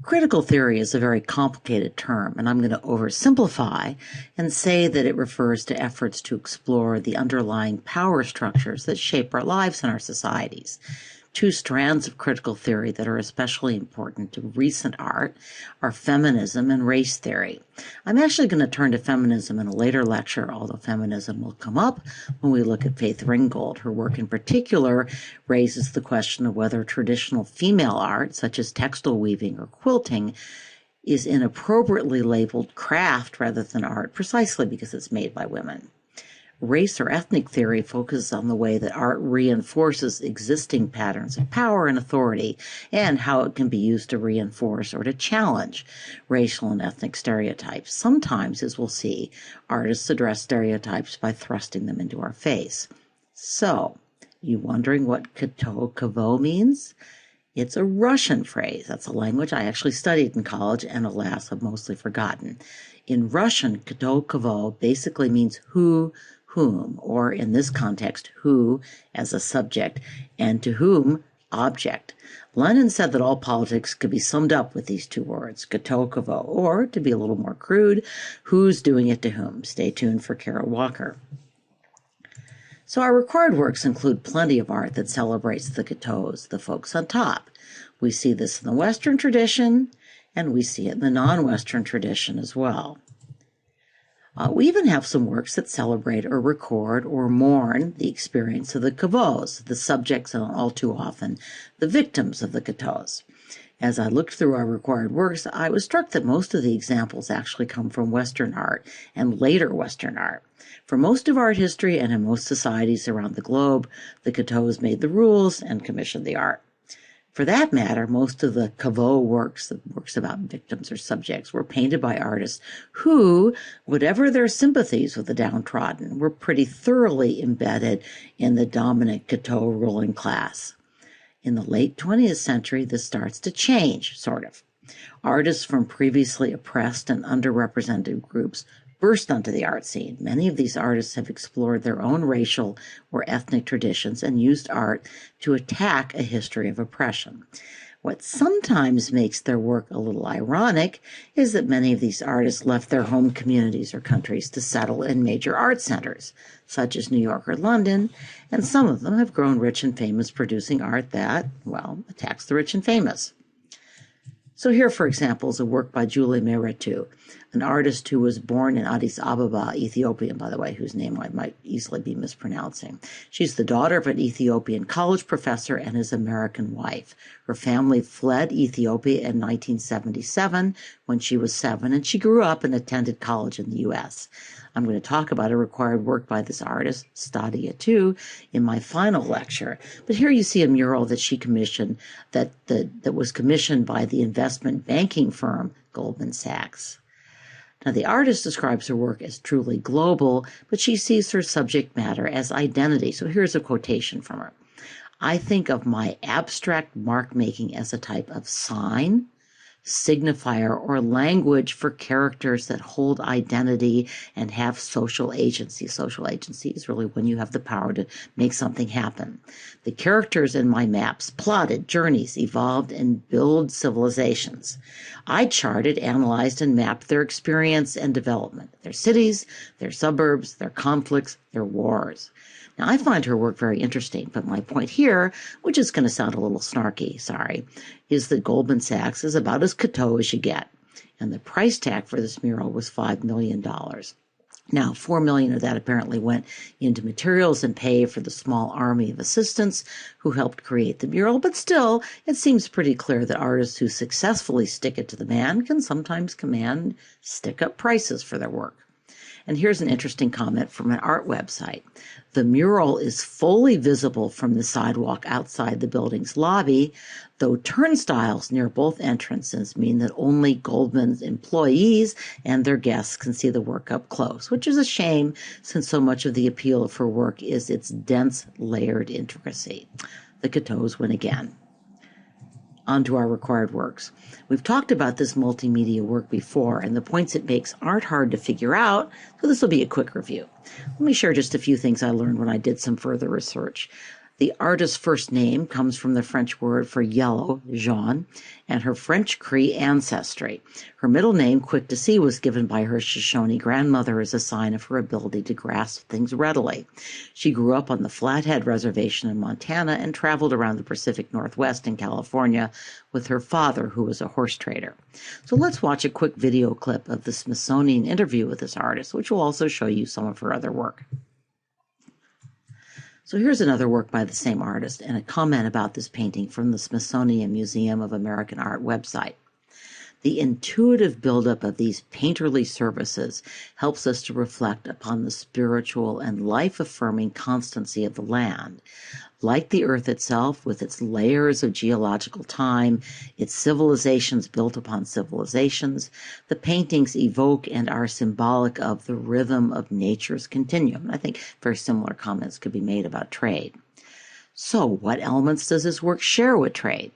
Critical theory is a very complicated term, and I'm going to oversimplify and say that it refers to efforts to explore the underlying power structures that shape our lives and our societies. Two strands of critical theory that are especially important to recent art are feminism and race theory. I'm actually going to turn to feminism in a later lecture, although feminism will come up when we look at Faith Ringgold. Her work in particular raises the question of whether traditional female art, such as textile weaving or quilting, is inappropriately labeled craft rather than art, precisely because it's made by women. Race or ethnic theory focuses on the way that art reinforces existing patterns of power and authority and how it can be used to reinforce or to challenge racial and ethnic stereotypes. Sometimes, as we'll see, artists address stereotypes by thrusting them into our face. So, you wondering what kto means? It's a Russian phrase. That's a language I actually studied in college and, alas, have mostly forgotten. In Russian, kto basically means who, whom, or in this context, who as a subject, and to whom, object. Lenin said that all politics could be summed up with these two words, kto, or, to be a little more crude, who's doing it to whom. Stay tuned for Carol Walker. So our required works include plenty of art that celebrates the ktos, the folks on top. We see this in the Western tradition, and we see it in the non-Western tradition as well. We even have some works that celebrate or record or mourn the experience of the kavos, the subjects and all too often the victims of the ktos. As I looked through our required works, I was struck that most of the examples actually come from Western art and later Western art. For most of art history and in most societies around the globe, the ktos made the rules and commissioned the art. For that matter, most of the kavo works, the works about victims or subjects, were painted by artists who, whatever their sympathies with the downtrodden, were pretty thoroughly embedded in the dominant kto ruling class. In the late 20th century, this starts to change, sort of. Artists from previously oppressed and underrepresented groups burst onto the art scene. Many of these artists have explored their own racial or ethnic traditions and used art to attack a history of oppression. What sometimes makes their work a little ironic is that many of these artists left their home communities or countries to settle in major art centers, such as New York or London, and some of them have grown rich and famous producing art that, well, attacks the rich and famous. So here, for example, is a work by Julie Merritt, an artist who was born in Addis Ababa, Ethiopia, by the way, whose name I might easily be mispronouncing. She's the daughter of an Ethiopian college professor and his American wife. Her family fled Ethiopia in 1977 when she was 7, and she grew up and attended college in the U.S. I'm going to talk about a required work by this artist, Stadia too, in my final lecture. But here you see a mural that she commissioned that was commissioned by the investment banking firm Goldman Sachs. Now, the artist describes her work as truly global, but she sees her subject matter as identity. So here's a quotation from her. I think of my abstract mark making as a type of sign, signifier, or language for characters that hold identity and have social agency. Social agency is really when you have the power to make something happen. The characters in my maps plotted journeys, evolved, and build civilizations. I charted, analyzed, and mapped their experience and development, their cities, their suburbs, their conflicts, their wars. Now, I find her work very interesting, but my point here, which is going to sound a little snarky, sorry, is that Goldman Sachs is about as kto as you get, and the price tag for this mural was $5 million. Now, $4 million of that apparently went into materials and pay for the small army of assistants who helped create the mural, but still, it seems pretty clear that artists who successfully stick it to the man can sometimes command stick-up prices for their work. And here's an interesting comment from an art website. The mural is fully visible from the sidewalk outside the building's lobby, though turnstiles near both entrances mean that only Goldman's employees and their guests can see the work up close, which is a shame since so much of the appeal of her work is its dense, layered intricacy. The ktos win again. Onto our required works. We've talked about this multimedia work before, and the points it makes aren't hard to figure out, so this will be a quick review. Let me share just a few things I learned when I did some further research. The artist's first name comes from the French word for yellow, jaune, and her French Cree ancestry. Her middle name, Quick to See, was given by her Shoshone grandmother as a sign of her ability to grasp things readily. She grew up on the Flathead Reservation in Montana and traveled around the Pacific Northwest in California with her father, who was a horse trader. So let's watch a quick video clip of the Smithsonian interview with this artist, which will also show you some of her other work. So here's another work by the same artist and a comment about this painting from the Smithsonian Museum of American Art website. The intuitive buildup of these painterly services helps us to reflect upon the spiritual and life-affirming constancy of the land. Like the earth itself, with its layers of geological time, its civilizations built upon civilizations, the paintings evoke and are symbolic of the rhythm of nature's continuum. I think very similar comments could be made about trade. So, what elements does this work share with trade?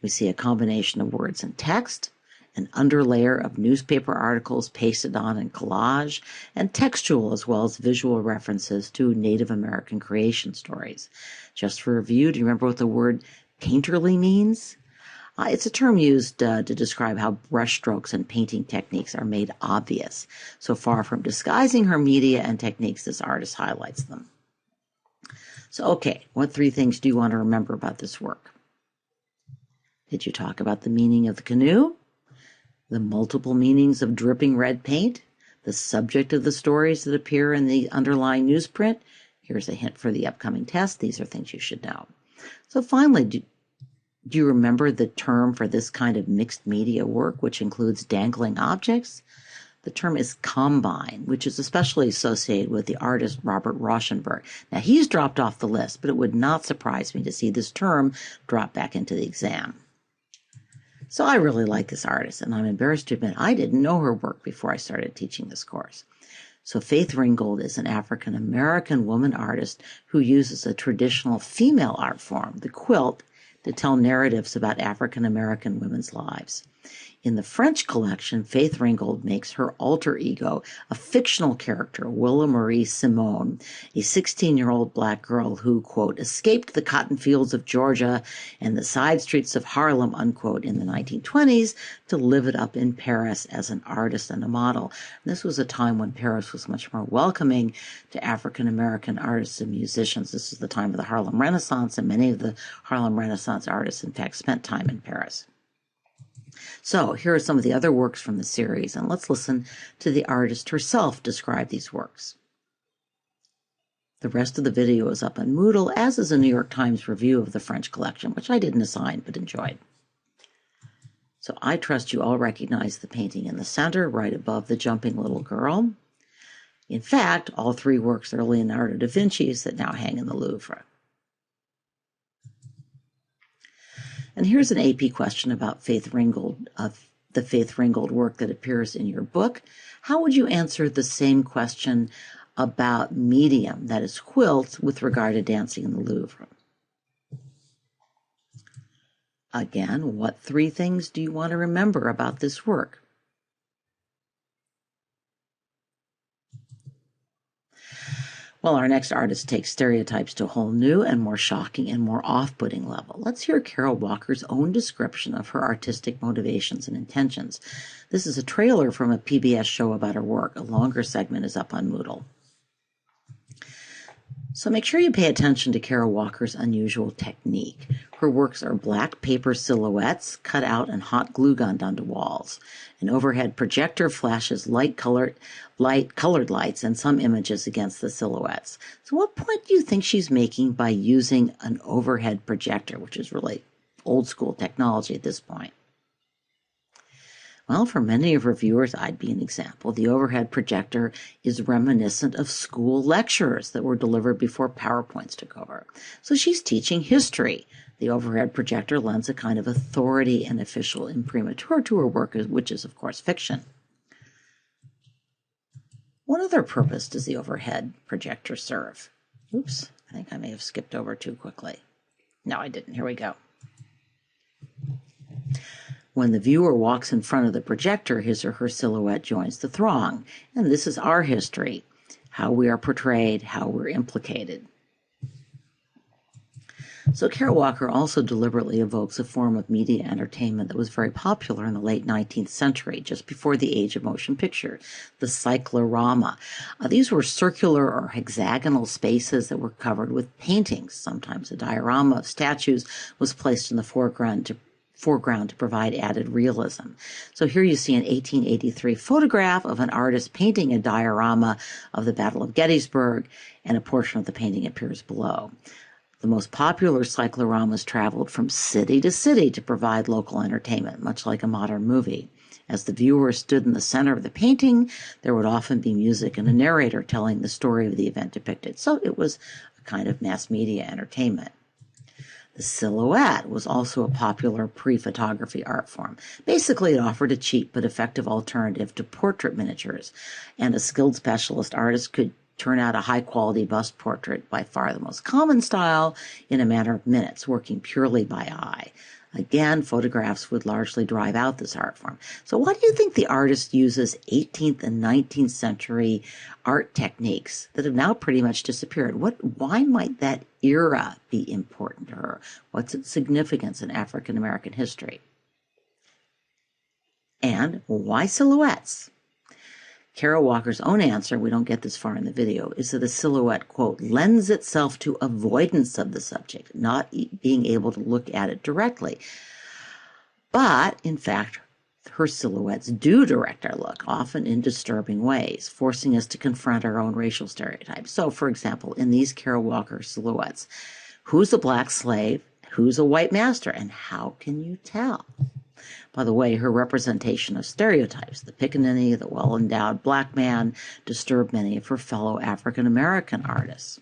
We see a combination of words and text, an underlayer of newspaper articles pasted on in collage, and textual as well as visual references to Native American creation stories. Just for review, do you remember what the word painterly means? It's a term used to describe how brushstrokes and painting techniques are made obvious. So far from disguising her media and techniques, this artist highlights them. So, okay, what 3 things do you want to remember about this work? Did you talk about the meaning of the canoe? The multiple meanings of dripping red paint? The subject of the stories that appear in the underlying newsprint? Here's a hint for the upcoming test. These are things you should know. So finally, do you remember the term for this kind of mixed media work, which includes dangling objects? The term is combine, which is especially associated with the artist Robert Rauschenberg. Now, he's dropped off the list, but it would not surprise me to see this term drop back into the exam. So I really like this artist, and I'm embarrassed to admit I didn't know her work before I started teaching this course. So Faith Ringgold is an African-American woman artist who uses a traditional female art form, the quilt, to tell narratives about African-American women's lives. In the French collection, Faith Ringgold makes her alter ego a fictional character, Willa Marie Simone, a 16-year-old black girl who, quote, escaped the cotton fields of Georgia and the side streets of Harlem, unquote, in the 1920s to live it up in Paris as an artist and a model. And this was a time when Paris was much more welcoming to African-American artists and musicians. This is the time of the Harlem Renaissance, and many of the Harlem Renaissance artists, in fact, spent time in Paris. So here are some of the other works from the series, and let's listen to the artist herself describe these works. The rest of the video is up on Moodle, as is a New York Times review of the French collection, which I didn't assign but enjoyed. So I trust you all recognize the painting in the center, right above the jumping little girl. In fact, all 3 works are Leonardo da Vinci's that now hang in the Louvre. And here's an AP question about Faith Ringgold, the Faith Ringgold work that appears in your book. How would you answer the same question about medium, that is quilts, with regard to dancing in the Louvre? Again, what 3 things do you want to remember about this work? Well, our next artist takes stereotypes to a whole new and more shocking and more off-putting level. Let's hear Carol Walker's own description of her artistic motivations and intentions. This is a trailer from a PBS show about her work. A longer segment is up on Moodle. So make sure you pay attention to Carol Walker's unusual technique. Her works are black paper silhouettes cut out and hot glue gunned onto walls. An overhead projector flashes colored lights and some images against the silhouettes. So what point do you think she's making by using an overhead projector, which is really old school technology at this point? Well, for many of her viewers, I'd be an example. The overhead projector is reminiscent of school lectures that were delivered before PowerPoints took over. So she's teaching history. The overhead projector lends a kind of authority and official imprimatur to her work, which is, of course, fiction. What other purpose does the overhead projector serve? Oops, I think I may have skipped over too quickly. No, I didn't. Here we go. When the viewer walks in front of the projector, his or her silhouette joins the throng. And this is our history, how we are portrayed, how we're implicated. So Kerouac also deliberately evokes a form of media entertainment that was very popular in the late 19th century, just before the age of motion picture, the cyclorama. These were circular or hexagonal spaces that were covered with paintings. Sometimes a diorama of statues was placed in the foreground to provide added realism. So here you see an 1883 photograph of an artist painting a diorama of the Battle of Gettysburg, and a portion of the painting appears below. The most popular cycloramas traveled from city to city to provide local entertainment, much like a modern movie. As the viewer stood in the center of the painting, there would often be music and a narrator telling the story of the event depicted. So it was a kind of mass media entertainment. The silhouette was also a popular pre-photography art form. Basically, it offered a cheap but effective alternative to portrait miniatures, and a skilled specialist artist could turn out a high-quality bust portrait, by far the most common style, in a matter of minutes, working purely by eye. Again, photographs would largely drive out this art form. So why do you think the artist uses 18th and 19th century art techniques that have now pretty much disappeared? Why might that era be important to her? What's its significance in African American history? And why silhouettes? Kerouac's own answer, we don't get this far in the video, is that a silhouette, quote, lends itself to avoidance of the subject, not being able to look at it directly. But, in fact, her silhouettes do direct our look, often in disturbing ways, forcing us to confront our own racial stereotypes. So, for example, in these Kerouac silhouettes, who's a black slave, who's a white master, and how can you tell? By the way, her representation of stereotypes, the pickaninny, the well-endowed black man, disturbed many of her fellow African-American artists.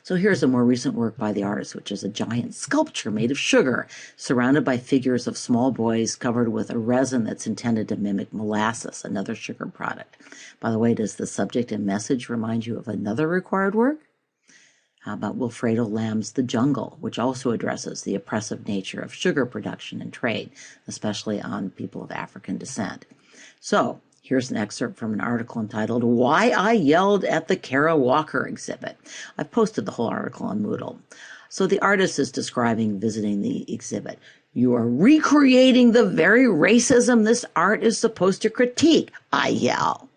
So here's a more recent work by the artist, which is a giant sculpture made of sugar, surrounded by figures of small boys covered with a resin that's intended to mimic molasses, another sugar product. By the way, does the subject and message remind you of another required work? How about Wilfredo Lamb's The Jungle, which also addresses the oppressive nature of sugar production and trade, especially on people of African descent? So, here's an excerpt from an article entitled, Why I Yelled at the Kerouac Exhibit. I've posted the whole article on Moodle. So the artist is describing visiting the exhibit. You are recreating the very racism this art is supposed to critique, I yell.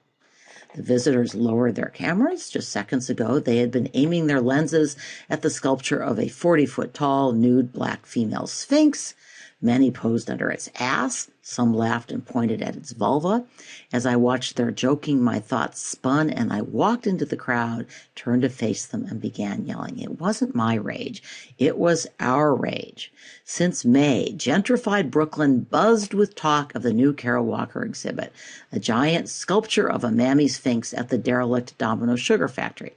The visitors lowered their cameras. Just seconds ago, they had been aiming their lenses at the sculpture of a 40-foot-tall, nude black female sphinx. Many posed under its ass. Some laughed and pointed at its vulva. As I watched their joking, my thoughts spun, and I walked into the crowd, turned to face them, and began yelling. It wasn't my rage. It was our rage. Since May, gentrified Brooklyn buzzed with talk of the new Kerouac exhibit, a giant sculpture of a mammy sphinx at the derelict Domino Sugar Factory.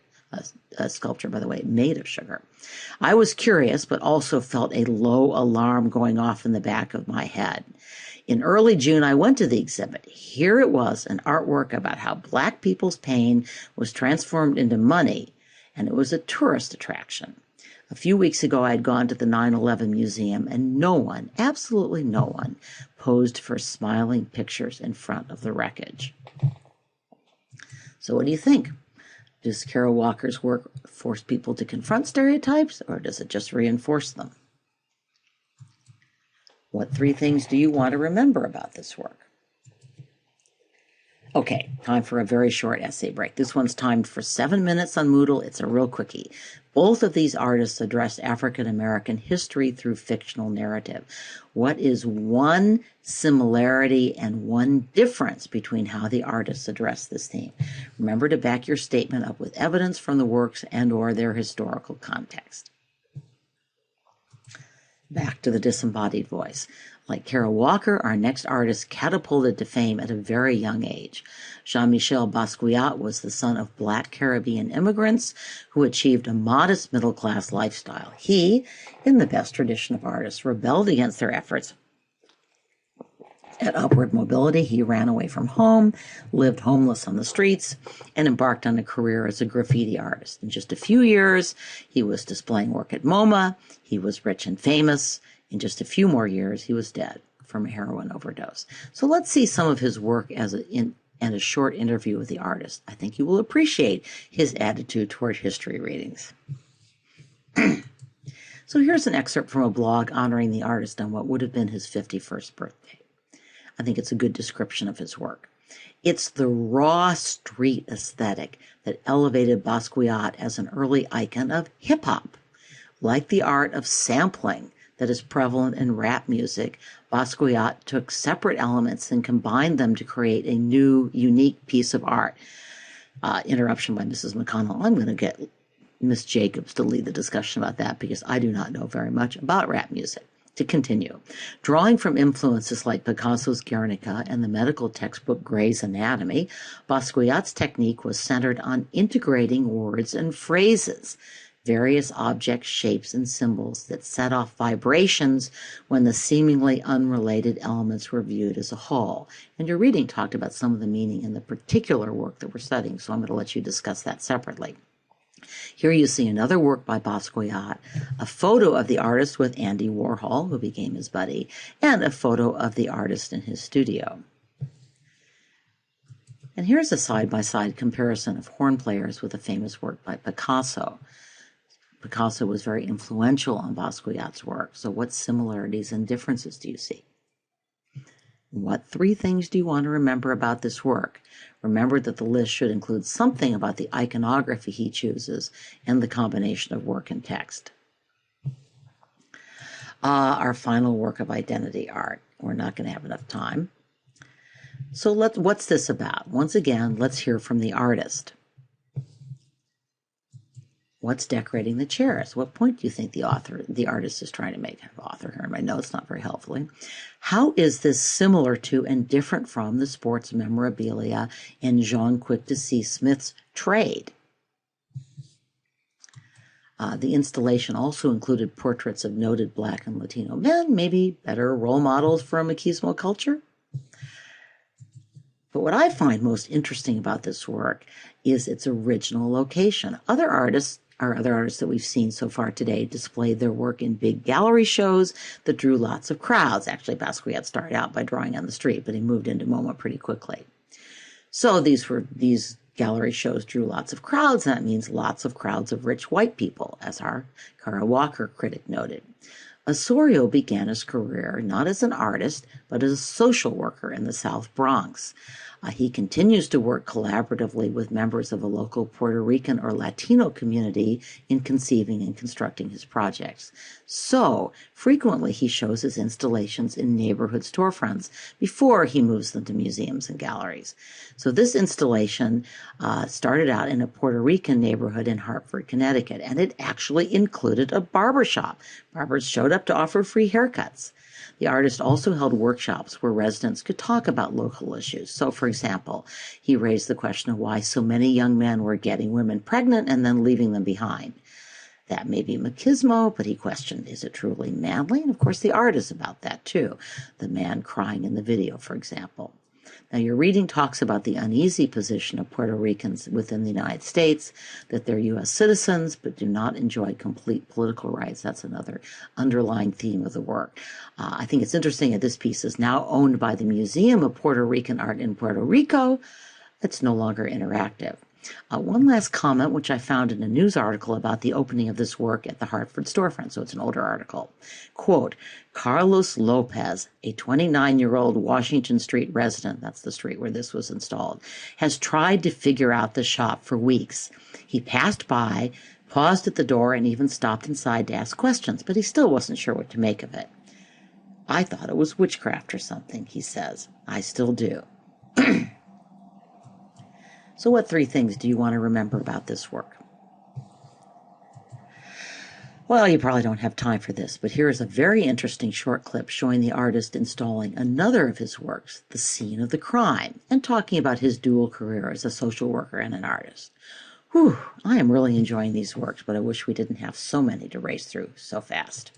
A sculpture, by the way, made of sugar. I was curious, but also felt a low alarm going off in the back of my head. In early June, I went to the exhibit. Here it was, an artwork about how black people's pain was transformed into money, and it was a tourist attraction. A few weeks ago, I had gone to the 9/11 Museum, and no one, absolutely no one, posed for smiling pictures in front of the wreckage. So what do you think? Does Kerouac's work force people to confront stereotypes, or does it just reinforce them? What 3 things do you want to remember about this work? Okay, time for a very short essay break. This one's timed for 7 minutes on Moodle. It's a real quickie. Both of these artists addressed African American history through fictional narrative. What is one similarity and one difference between how the artists address this theme? Remember to back your statement up with evidence from the works and/or their historical context. Back to the disembodied voice. Like Kerouac, our next artist catapulted to fame at a very young age. Jean-Michel Basquiat was the son of black Caribbean immigrants who achieved a modest middle-class lifestyle. He, in the best tradition of artists, rebelled against their efforts at upward mobility. He ran away from home, lived homeless on the streets, and embarked on a career as a graffiti artist. In just a few years, he was displaying work at MoMA. He was rich and famous. In just a few more years, he was dead from a heroin overdose. So let's see some of his work and a short interview with the artist. I think you will appreciate his attitude toward history readings. So here's an excerpt from a blog honoring the artist on what would have been his 51st birthday. I think it's a good description of his work. It's the raw street aesthetic that elevated Basquiat as an early icon of hip-hop. Like the art of sampling that is prevalent in rap music, Basquiat took separate elements and combined them to create a new, unique piece of art. Interruption by Mrs. McConnell. I'm going to get Miss Jacobs to lead the discussion about that because I do not know very much about rap music. To continue, drawing from influences like Picasso's Guernica and the medical textbook Gray's Anatomy, Basquiat's technique was centered on integrating words and phrases, various objects, shapes, and symbols that set off vibrations when the seemingly unrelated elements were viewed as a whole. And your reading talked about some of the meaning in the particular work that we're studying, so I'm going to let you discuss that separately. Here you see another work by Basquiat, a photo of the artist with Andy Warhol, who became his buddy, and a photo of the artist in his studio. And here's a side-by-side comparison of horn players with a famous work by Picasso. Picasso was very influential on Basquiat's work, so what similarities and differences do you see? What 3 things do you want to remember about this work? Remember that the list should include something about the iconography he chooses and the combination of work and text. Our final work of identity art. We're not going to have enough time. So what's this about? Once again, let's hear from the artist. What's decorating the chairs? What point do you think the artist is trying to make? I have author here in my notes, not very helpfully. How is this similar to and different from the sports memorabilia in Jean Quick to See Smith's trade? The installation also included portraits of noted Black and Latino men, maybe better role models for a machismo culture. But what I find most interesting about this work is its original location. Other artists that we've seen so far today displayed their work in big gallery shows that drew lots of crowds. Actually, Basquiat started out by drawing on the street, but he moved into MoMA pretty quickly. So these gallery shows drew lots of crowds, and that means lots of crowds of rich white people, as our Kara Walker critic noted. Osorio began his career not as an artist, but as a social worker in the South Bronx. He continues to work collaboratively with members of a local Puerto Rican or Latino community in conceiving and constructing his projects. So, frequently he shows his installations in neighborhood storefronts before he moves them to museums and galleries. So this installation started out in a Puerto Rican neighborhood in Hartford, Connecticut, and it actually included a barber shop. Barbers showed up to offer free haircuts. The artist also held workshops where residents could talk about local issues. So, for example, he raised the question of why so many young men were getting women pregnant and then leaving them behind. That may be machismo, but he questioned, is it truly manly? And of course, the art is about that too. The man crying in the video, for example. Now, your reading talks about the uneasy position of Puerto Ricans within the United States, that they're U.S. citizens but do not enjoy complete political rights. That's another underlying theme of the work. I think it's interesting that this piece is now owned by the Museum of Puerto Rican Art in Puerto Rico. It's no longer interactive. One last comment, which I found in a news article about the opening of this work at the Hartford storefront, so it's an older article. Quote, Carlos Lopez, a 29-year-old Washington Street resident, that's the street where this was installed, has tried to figure out the shop for weeks. He passed by, paused at the door, and even stopped inside to ask questions, but he still wasn't sure what to make of it. I thought it was witchcraft or something, he says. I still do. So what 3 things do you want to remember about this work? Well, you probably don't have time for this, but here is a very interesting short clip showing the artist installing another of his works, The Scene of the Crime, and talking about his dual career as a social worker and an artist. Whew, I am really enjoying these works, but I wish we didn't have so many to race through so fast.